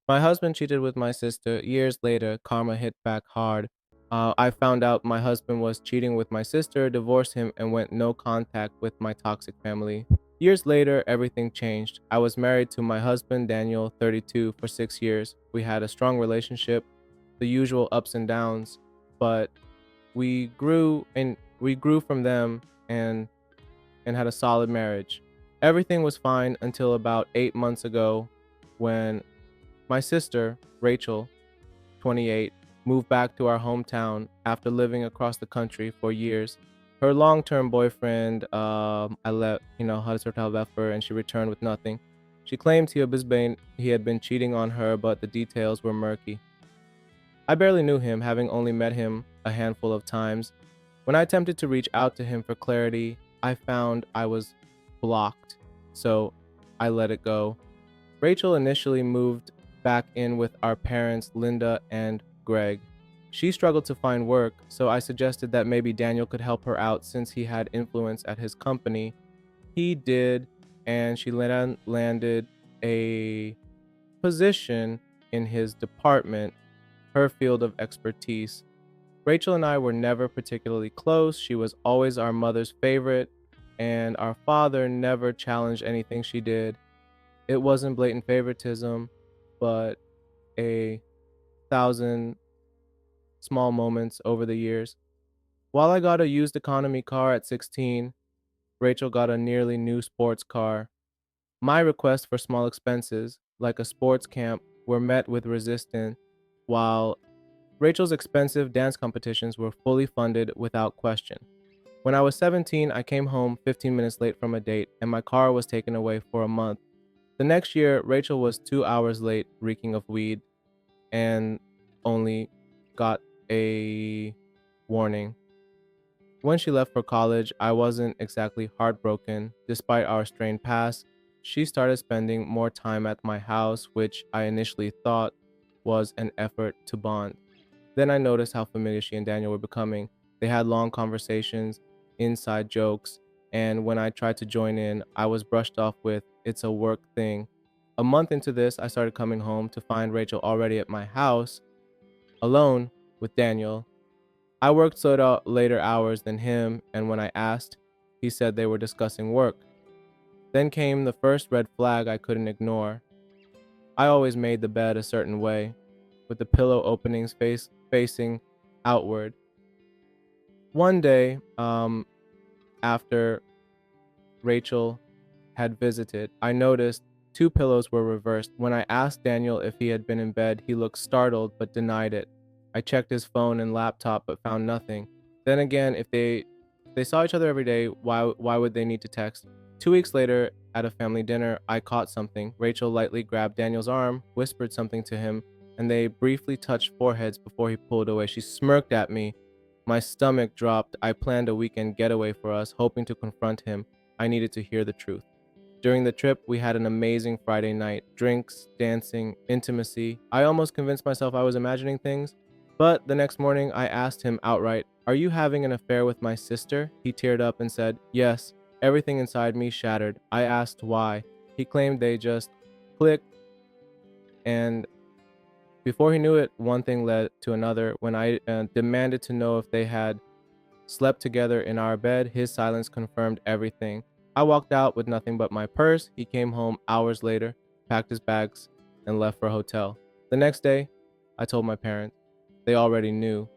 My husband cheated with my sister. Years later, karma hit back hard. I found out my husband was cheating with my sister, divorced him, and went no contact with my toxic family. Years later, everything changed. I was married to my husband, Daniel, 32, for 6 years. We had a strong relationship, the usual ups and downs, but we grew from them and had a solid marriage. Everything was fine until about 8 months ago when my sister, Rachel, 28, moved back to our hometown after living across the country for years. Her long-term boyfriend, had a sort of effort, and she returned with nothing. She claimed he had been cheating on her, but the details were murky. I barely knew him, having only met him a handful of times. When I attempted to reach out to him for clarity, I found I was blocked, so I let it go. Rachel initially moved back in with our parents, Linda and Greg. She struggled to find work, so I suggested that maybe Daniel could help her out since he had influence at his company. He did, and she landed a position in his department, her field of expertise. Rachel and I were never particularly close. She was always our mother's favorite, and our father never challenged anything she did. It wasn't blatant favoritism, but a thousand small moments over the years. While I got a used economy car at 16, Rachel got a nearly new sports car. My requests for small expenses, like a sports camp, were met with resistance, while Rachel's expensive dance competitions were fully funded without question. When I was 17, I came home 15 minutes late from a date, and my car was taken away for a month. The next year, Rachel was 2 hours late, reeking of weed, and only got a warning. When she left for college, I wasn't exactly heartbroken. Despite our strained past, she started spending more time at my house, which I initially thought was an effort to bond. Then I noticed how familiar she and Daniel were becoming. They had long conversations, inside jokes, and when I tried to join in, I was brushed off with, "It's a work thing." A month into this, I started coming home to find Rachel already at my house, alone with Daniel. I worked later hours than him, and when I asked, he said they were discussing work. Then came the first red flag I couldn't ignore. I always made the bed a certain way, with the pillow openings facing outward. One day, after Rachel had visited, I noticed two pillows were reversed. When I asked Daniel if he had been in bed, he looked startled but denied it. I checked his phone and laptop but found nothing. Then again, if they saw each other every day, why would they need to text? 2 weeks later, at a family dinner, I caught something. Rachel lightly grabbed Daniel's arm, whispered something to him, and they briefly touched foreheads before he pulled away. She smirked at me. My stomach dropped. I planned a weekend getaway for us, hoping to confront him. I needed to hear the truth. During the trip, we had an amazing Friday night. Drinks, dancing, intimacy. I almost convinced myself I was imagining things. But the next morning, I asked him outright, "Are you having an affair with my sister?" He teared up and said, "Yes." Everything inside me shattered. I asked why. He claimed they just clicked, and before he knew it, one thing led to another. When I demanded to know if they had slept together in our bed, his silence confirmed everything. I walked out with nothing but my purse. He came home hours later, packed his bags, and left for a hotel. The next day, I told my parents. They already knew.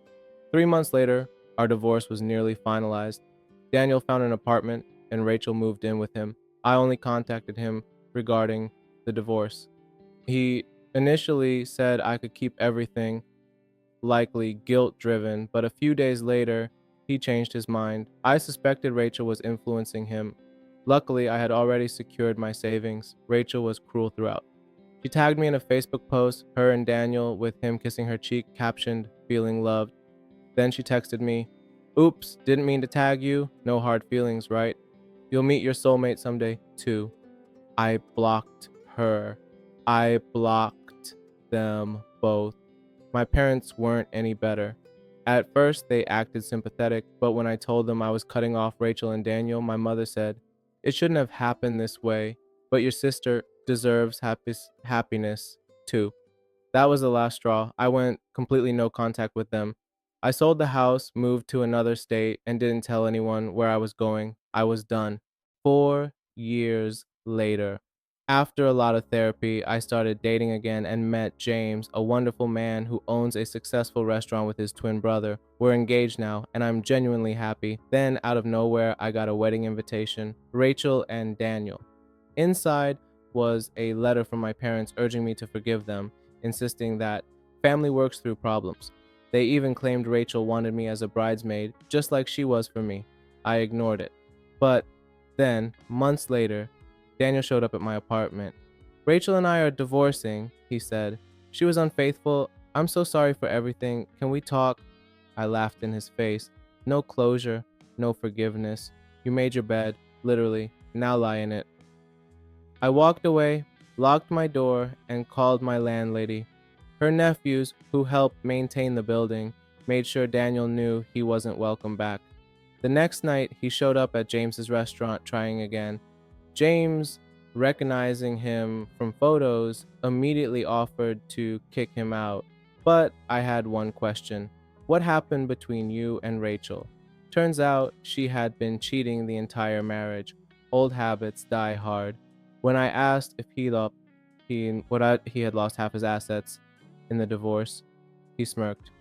3 months later, our divorce was nearly finalized. Daniel found an apartment, and Rachel moved in with him. I only contacted him regarding the divorce. He initially said I could keep everything, likely guilt driven, but a few days later, he changed his mind. I suspected Rachel was influencing him. Luckily, I had already secured my savings. Rachel was cruel throughout. She tagged me in a Facebook post, her and Daniel, with him kissing her cheek, captioned, "Feeling loved." Then she texted me, "Oops, didn't mean to tag you. No hard feelings, right? You'll meet your soulmate someday, too." I blocked her. I blocked them both. My parents weren't any better. At first, they acted sympathetic, but when I told them I was cutting off Rachel and Daniel, my mother said, "It shouldn't have happened this way, but your sister deserves happiness too." That was the last straw. I went completely no contact with them. I sold the house, moved to another state, and didn't tell anyone where I was going. I was done. 4 years later, after a lot of therapy, I started dating again and met James, a wonderful man who owns a successful restaurant with his twin brother. We're engaged now, and I'm genuinely happy. Then, out of nowhere, I got a wedding invitation. Rachel and Daniel. Inside was a letter from my parents urging me to forgive them, insisting that family works through problems. They even claimed Rachel wanted me as a bridesmaid, just like she was for me. I ignored it. But then, months later, Daniel showed up at my apartment. Rachel and I are divorcing, he said. She was unfaithful. I'm so sorry for everything. Can we talk? I laughed in his face. No closure, no forgiveness. You made your bed, literally. Now lie in it. I walked away, locked my door, and called my landlady. Her nephews, who helped maintain the building, made sure Daniel knew he wasn't welcome back. The next night, he showed up at James's restaurant trying again. James, recognizing him from photos, immediately offered to kick him out. But I had one question. What happened between you and Rachel? Turns out she had been cheating the entire marriage. Old habits die hard. When I asked if he had lost half his assets in the divorce, he smirked.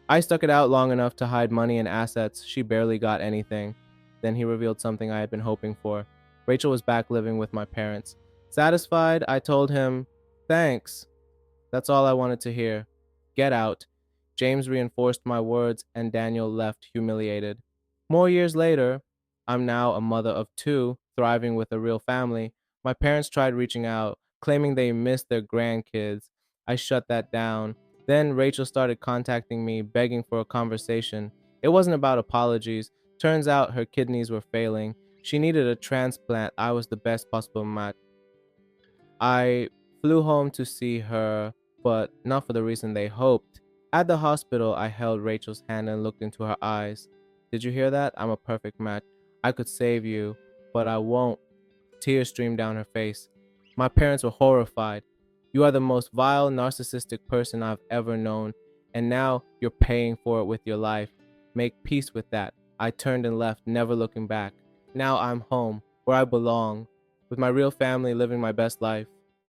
I stuck it out long enough to hide money and assets. She barely got anything. Then he revealed something I had been hoping for. Rachel was back living with my parents. Satisfied, I told him, "Thanks. That's all I wanted to hear. Get out." James reinforced my words, and Daniel left humiliated. More years later, I'm now a mother of two, thriving with a real family. My parents tried reaching out, claiming they missed their grandkids. I shut that down. Then Rachel started contacting me, begging for a conversation. It wasn't about apologies. Turns out her kidneys were failing. She needed a transplant. I was the best possible match. I flew home to see her, but not for the reason they hoped. At the hospital, I held Rachel's hand and looked into her eyes. Did you hear that? I'm a perfect match. I could save you, but I won't. Tears streamed down her face. My parents were horrified. You are the most vile, narcissistic person I've ever known, and now you're paying for it with your life. Make peace with that. I turned and left, never looking back. Now I'm home, where I belong, with my real family living my best life.